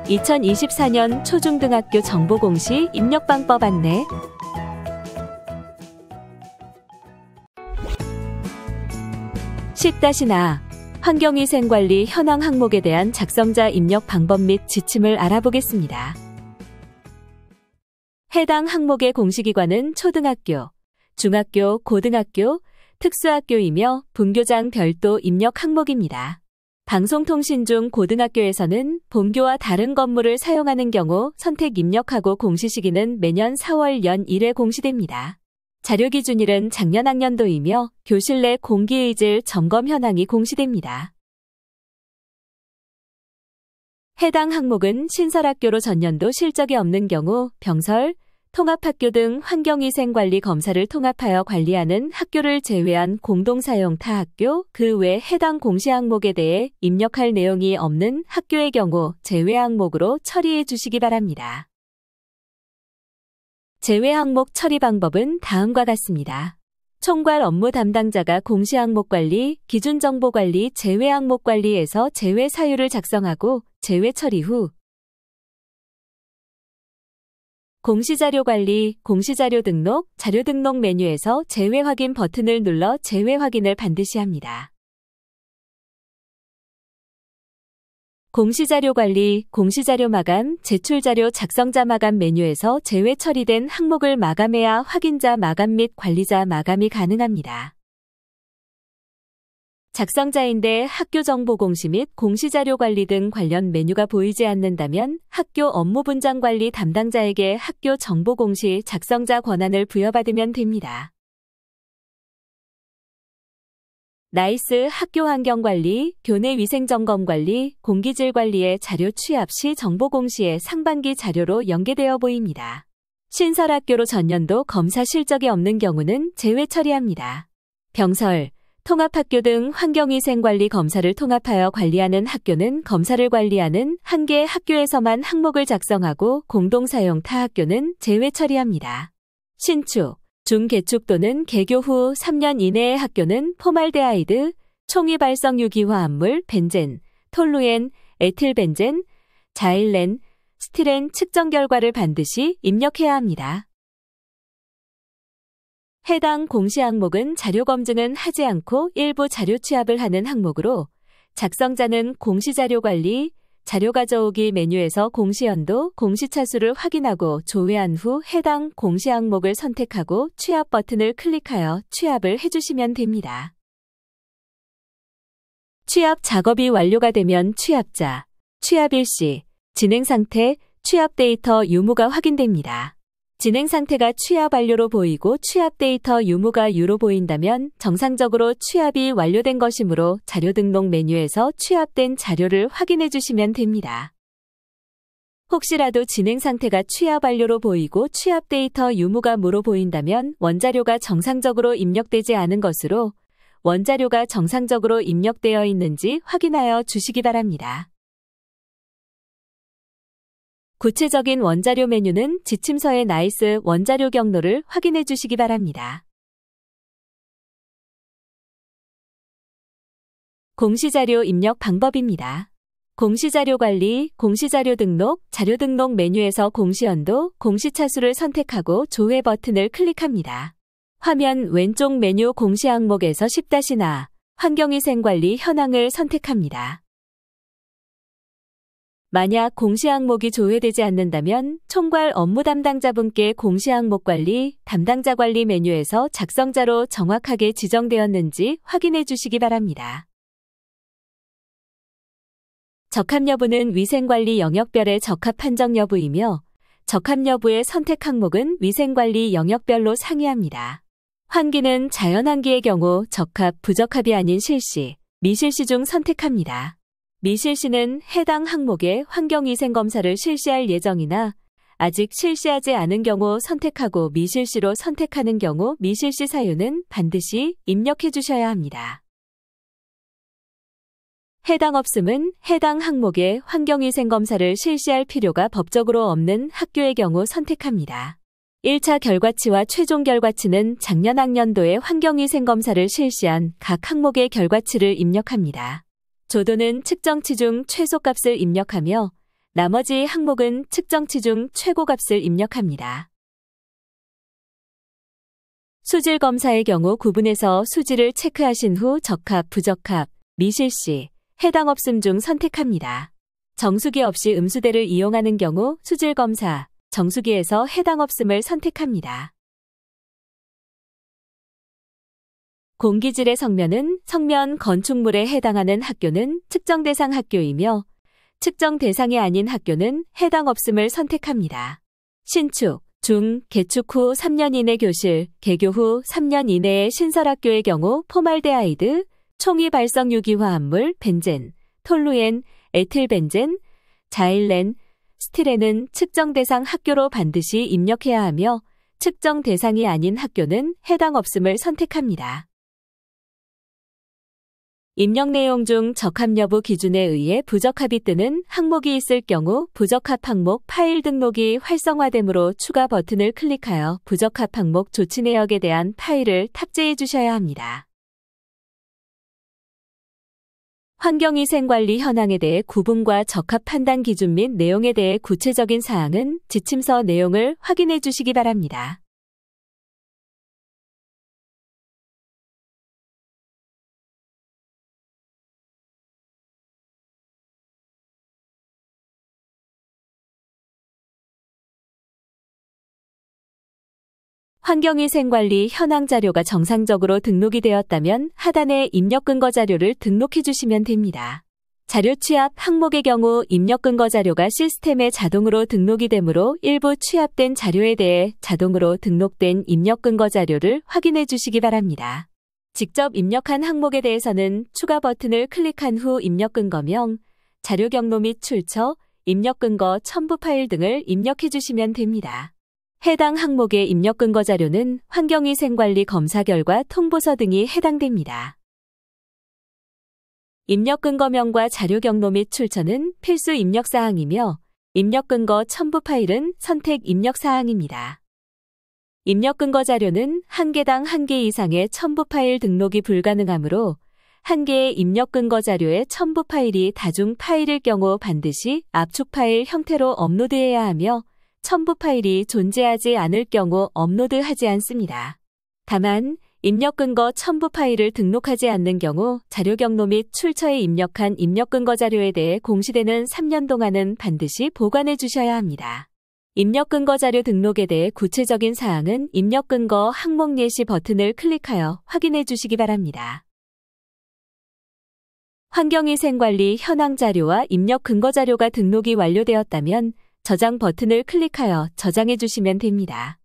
2024년 초중등학교 정보공시 입력방법 안내. (10-4) 환경위생관리 현황 항목에 대한 작성자 입력 방법 및 지침을 알아보겠습니다. 해당 항목의 공시기관은 초등학교, 중학교, 고등학교, 특수학교이며 분교장 별도 입력 항목입니다. 방송통신 중 고등학교에서는 본교와 다른 건물을 사용하는 경우 선택 입력하고 공시 시기는 매년 4월 연 1회 공시됩니다. 자료기준일은 작년 학년도이며 교실 내 공기의질 점검 현황이 공시됩니다. 해당 항목은 신설학교로 전년도 실적이 없는 경우 병설, 통합학교 등 환경위생관리 검사를 통합하여 관리하는 학교를 제외한 공동사용 타 학교, 그 외 해당 공시 항목에 대해 입력할 내용이 없는 학교의 경우 제외 항목으로 처리해 주시기 바랍니다. 제외 항목 처리 방법은 다음과 같습니다. 총괄 업무 담당자가 공시 항목 관리, 기준 정보 관리, 제외 항목 관리에서 제외 사유를 작성하고 제외 처리 후 공시자료 관리, 공시자료 등록, 자료 등록 메뉴에서 제외 확인 버튼을 눌러 제외 확인을 반드시 합니다. 공시자료 관리, 공시자료 마감, 제출자료 작성자 마감 메뉴에서 제외 처리된 항목을 마감해야 확인자 마감 및 관리자 마감이 가능합니다. 작성자인데 학교 정보 공시 및 공시자료 관리 등 관련 메뉴가 보이지 않는다면 학교 업무 분장 관리 담당자에게 학교 정보 공시 작성자 권한을 부여받으면 됩니다. 나이스 학교 환경 관리, 교내 위생 점검 관리, 공기질 관리의 자료 취합 시 정보 공시의 상반기 자료로 연계되어 보입니다. 신설학교로 전년도 검사 실적이 없는 경우는 제외 처리합니다. 병설, 통합학교 등 환경위생관리 검사를 통합하여 관리하는 학교는 검사를 관리하는 한 개 학교에서만 항목을 작성하고 공동사용 타 학교는 제외 처리합니다. 신축, 중개축 또는 개교 후 3년 이내의 학교는 포말데하이드, 총위발성 유기화합물, 벤젠, 톨루엔, 에틸벤젠, 자일렌, 스티렌 측정 결과를 반드시 입력해야 합니다. 해당 공시 항목은 자료 검증은 하지 않고 일부 자료 취합을 하는 항목으로 작성자는 공시자료 관리, 자료 가져오기 메뉴에서 공시연도, 공시차수를 확인하고 조회한 후 해당 공시 항목을 선택하고 취합 버튼을 클릭하여 취합을 해주시면 됩니다. 취합 작업이 완료가 되면 취합자, 취합 일시, 진행 상태, 취합 데이터 유무가 확인됩니다. 진행 상태가 취합 완료로 보이고 취합 데이터 유무가 유로 보인다면 정상적으로 취합이 완료된 것이므로 자료 등록 메뉴에서 취합된 자료를 확인해 주시면 됩니다. 혹시라도 진행 상태가 취합 완료로 보이고 취합 데이터 유무가 무로 보인다면 원자료가 정상적으로 입력되지 않은 것으로 원자료가 정상적으로 입력되어 있는지 확인하여 주시기 바랍니다. 구체적인 원자료 메뉴는 지침서의 나이스 원자료 경로를 확인해 주시기 바랍니다. 공시자료 입력 방법입니다. 공시자료 관리, 공시자료 등록, 자료 등록 메뉴에서 공시연도, 공시차수를 선택하고 조회 버튼을 클릭합니다. 화면 왼쪽 메뉴 공시 항목에서 10-4 환경위생관리 현황을 선택합니다. 만약 공시 항목이 조회되지 않는다면 총괄 업무 담당자분께 공시 항목 관리, 담당자 관리 메뉴에서 작성자로 정확하게 지정되었는지 확인해 주시기 바랍니다. 적합 여부는 위생관리 영역별의 적합 판정 여부이며 적합 여부의 선택 항목은 위생관리 영역별로 상이합니다. 환기는 자연환기의 경우 적합, 부적합이 아닌 실시, 미실시 중 선택합니다. 미실시는 해당 항목의 환경위생검사를 실시할 예정이나 아직 실시하지 않은 경우 선택하고 미실시로 선택하는 경우 미실시 사유는 반드시 입력해 주셔야 합니다. 해당 없음은 해당 항목의 환경위생검사를 실시할 필요가 법적으로 없는 학교의 경우 선택합니다. 1차 결과치와 최종 결과치는 작년 학년도에 환경위생검사를 실시한 각 항목의 결과치를 입력합니다. 조도는 측정치 중 최소값을 입력하며 나머지 항목은 측정치 중 최고값을 입력합니다. 수질 검사의 경우 구분해서 수질을 체크하신 후 적합, 부적합, 미실시, 해당 없음 중 선택합니다. 정수기 없이 음수대를 이용하는 경우 수질 검사, 정수기에서 해당 없음을 선택합니다. 공기질의 성면은 성면 건축물에 해당하는 학교는 측정 대상 학교이며 측정 대상이 아닌 학교는 해당 없음을 선택합니다. 신축, 중, 개축 후 3년 이내 교실, 개교 후 3년 이내의 신설학교의 경우 포말데하이드, 총위 발성 유기화합물, 벤젠, 톨루엔, 에틸벤젠, 자일렌, 스티렌은 측정 대상 학교로 반드시 입력해야 하며 측정 대상이 아닌 학교는 해당 없음을 선택합니다. 입력 내용 중 적합 여부 기준에 의해 부적합이 뜨는 항목이 있을 경우 부적합 항목 파일 등록이 활성화되므로 추가 버튼을 클릭하여 부적합 항목 조치 내역에 대한 파일을 탑재해 주셔야 합니다. 환경위생관리 현황에 대해 구분과 적합 판단 기준 및 내용에 대해 구체적인 사항은 지침서 내용을 확인해 주시기 바랍니다. 환경위생관리 현황 자료가 정상적으로 등록이 되었다면 하단의 입력 근거 자료를 등록해 주시면 됩니다. 자료 취합 항목의 경우 입력 근거 자료가 시스템에 자동으로 등록이 되므로 일부 취합된 자료에 대해 자동으로 등록된 입력 근거 자료를 확인해 주시기 바랍니다. 직접 입력한 항목에 대해서는 추가 버튼을 클릭한 후 입력 근거명, 자료 경로 및 출처, 입력 근거 첨부 파일 등을 입력해 주시면 됩니다. 해당 항목의 입력 근거 자료는 환경위생관리 검사 결과 통보서 등이 해당됩니다. 입력 근거명과 자료 경로 및 출처는 필수 입력 사항이며 입력 근거 첨부 파일은 선택 입력 사항입니다. 입력 근거 자료는 한 개당 1개 이상의 첨부 파일 등록이 불가능하므로 한 개의 입력 근거 자료의 첨부 파일이 다중 파일일 경우 반드시 압축 파일 형태로 업로드해야 하며 첨부 파일이 존재하지 않을 경우 업로드하지 않습니다. 다만 입력 근거 첨부 파일을 등록하지 않는 경우 자료 경로 및 출처에 입력한 입력 근거 자료에 대해 공시되는 3년 동안은 반드시 보관해 주셔야 합니다. 입력 근거 자료 등록에 대해 구체적인 사항은 입력 근거 항목 예시 버튼을 클릭하여 확인해 주시기 바랍니다. 환경위생관리 현황 자료와 입력 근거 자료가 등록이 완료되었다면 저장 버튼을 클릭하여 저장해 주시면 됩니다.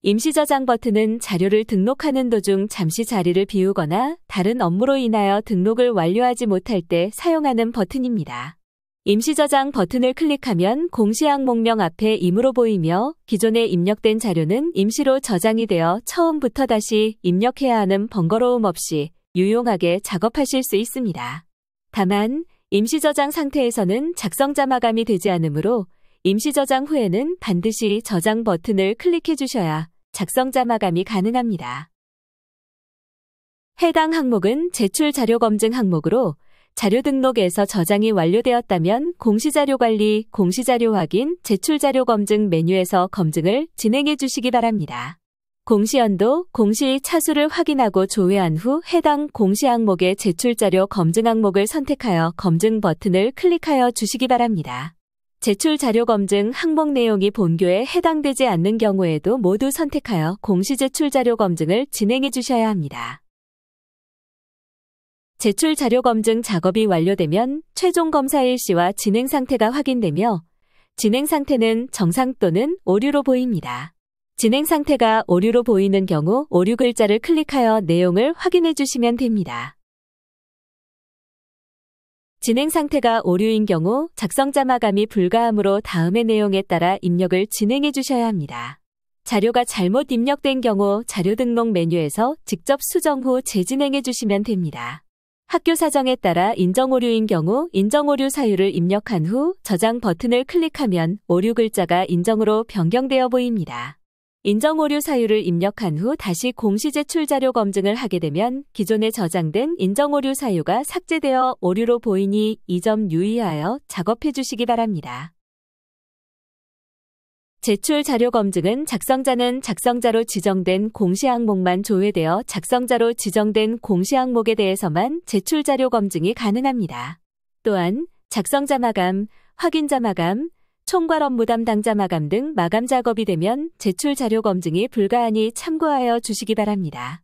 임시 저장 버튼은 자료를 등록하는 도중 잠시 자리를 비우거나 다른 업무로 인하여 등록을 완료하지 못할 때 사용하는 버튼입니다. 임시 저장 버튼을 클릭하면 공시 항목명 앞에 임으로 보이며 기존에 입력된 자료는 임시로 저장이 되어 처음부터 다시 입력해야 하는 번거로움 없이 유용하게 작업하실 수 있습니다. 다만 임시 저장 상태에서는 작성자 마감이 되지 않으므로 임시 저장 후에는 반드시 저장 버튼을 클릭해 주셔야 작성자 마감이 가능합니다. 해당 항목은 제출 자료 검증 항목으로 자료 등록에서 저장이 완료되었다면 공시자료 관리, 공시자료 확인, 제출 자료 검증 메뉴에서 검증을 진행해 주시기 바랍니다. 공시연도, 공시 차수를 확인하고 조회한 후 해당 공시 항목의 제출 자료 검증 항목을 선택하여 검증 버튼을 클릭하여 주시기 바랍니다. 제출 자료 검증 항목 내용이 본교에 해당되지 않는 경우에도 모두 선택하여 공시 제출 자료 검증을 진행해 주셔야 합니다. 제출 자료 검증 작업이 완료되면 최종 검사 일시와 진행 상태가 확인되며 진행 상태는 정상 또는 오류로 보입니다. 진행 상태가 오류로 보이는 경우 오류 글자를 클릭하여 내용을 확인해 주시면 됩니다. 진행 상태가 오류인 경우 작성자 마감이 불가하므로 다음의 내용에 따라 입력을 진행해 주셔야 합니다. 자료가 잘못 입력된 경우 자료 등록 메뉴에서 직접 수정 후 재진행해 주시면 됩니다. 학교 사정에 따라 인정 오류인 경우 인정 오류 사유를 입력한 후 저장 버튼을 클릭하면 오류 글자가 인정으로 변경되어 보입니다. 인정오류 사유를 입력한 후 다시 공시 제출 자료 검증을 하게 되면 기존에 저장된 인정오류 사유가 삭제되어 오류로 보이니 이 점 유의하여 작업해 주시기 바랍니다. 제출 자료 검증은 작성자는 작성자로 지정된 공시 항목만 조회되어 작성자로 지정된 공시 항목에 대해서만 제출 자료 검증이 가능합니다. 또한 작성자 마감, 확인자 마감, 총괄 업무 담당자 마감 등 마감 작업이 되면 제출 자료 검증이 불가하니 참고하여 주시기 바랍니다.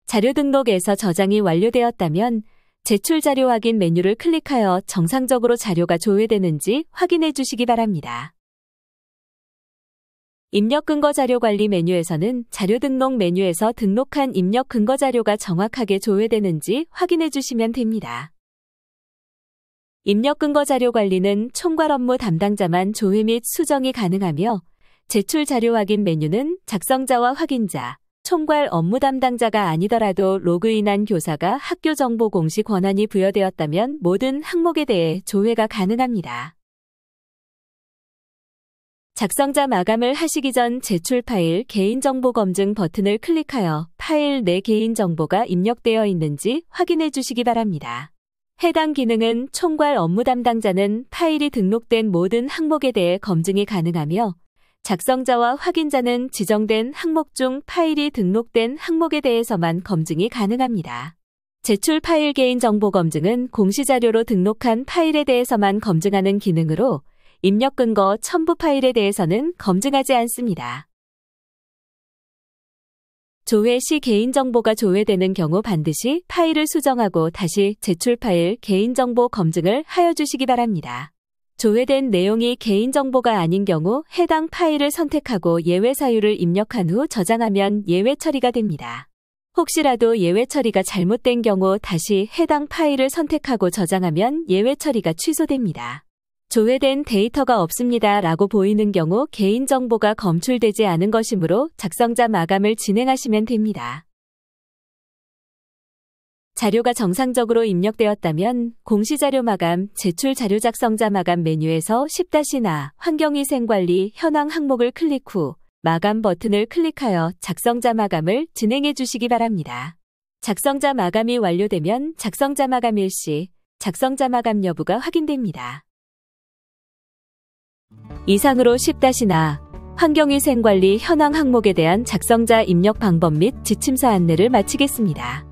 자료 등록에서 저장이 완료되었다면 제출 자료 확인 메뉴를 클릭하여 정상적으로 자료가 조회되는지 확인해 주시기 바랍니다. 입력 근거 자료 관리 메뉴에서는 자료 등록 메뉴에서 등록한 입력 근거 자료가 정확하게 조회되는지 확인해 주시면 됩니다. 입력 근거 자료 관리는 총괄 업무 담당자만 조회 및 수정이 가능하며 제출 자료 확인 메뉴는 작성자와 확인자, 총괄 업무 담당자가 아니더라도 로그인한 교사가 학교 정보 공시 권한이 부여되었다면 모든 항목에 대해 조회가 가능합니다. 작성자 마감을 하시기 전 제출 파일 개인정보 검증 버튼을 클릭하여 파일 내 개인정보가 입력되어 있는지 확인해 주시기 바랍니다. 해당 기능은 총괄 업무 담당자는 파일이 등록된 모든 항목에 대해 검증이 가능하며 작성자와 확인자는 지정된 항목 중 파일이 등록된 항목에 대해서만 검증이 가능합니다. 제출 파일 개인정보 검증은 공시자료로 등록한 파일에 대해서만 검증하는 기능으로 입력 근거 첨부 파일에 대해서는 검증하지 않습니다. 조회 시 개인정보가 조회되는 경우 반드시 파일을 수정하고 다시 제출 파일 개인정보 검증을 하여 주시기 바랍니다. 조회된 내용이 개인정보가 아닌 경우 해당 파일을 선택하고 예외 사유를 입력한 후 저장하면 예외 처리가 됩니다. 혹시라도 예외 처리가 잘못된 경우 다시 해당 파일을 선택하고 저장하면 예외 처리가 취소됩니다. 조회된 데이터가 없습니다 라고 보이는 경우 개인정보가 검출되지 않은 것이므로 작성자 마감을 진행하시면 됩니다. 자료가 정상적으로 입력되었다면 공시자료 마감, 제출 자료 작성자 마감 메뉴에서 10-나 환경위생관리 현황 항목을 클릭 후 마감 버튼을 클릭하여 작성자 마감을 진행해 주시기 바랍니다. 작성자 마감이 완료되면 작성자 마감 일시, 작성자 마감 여부가 확인됩니다. 이상으로 10-나 환경위생관리 현황 항목에 대한 작성자 입력 방법 및 지침서 안내를 마치겠습니다.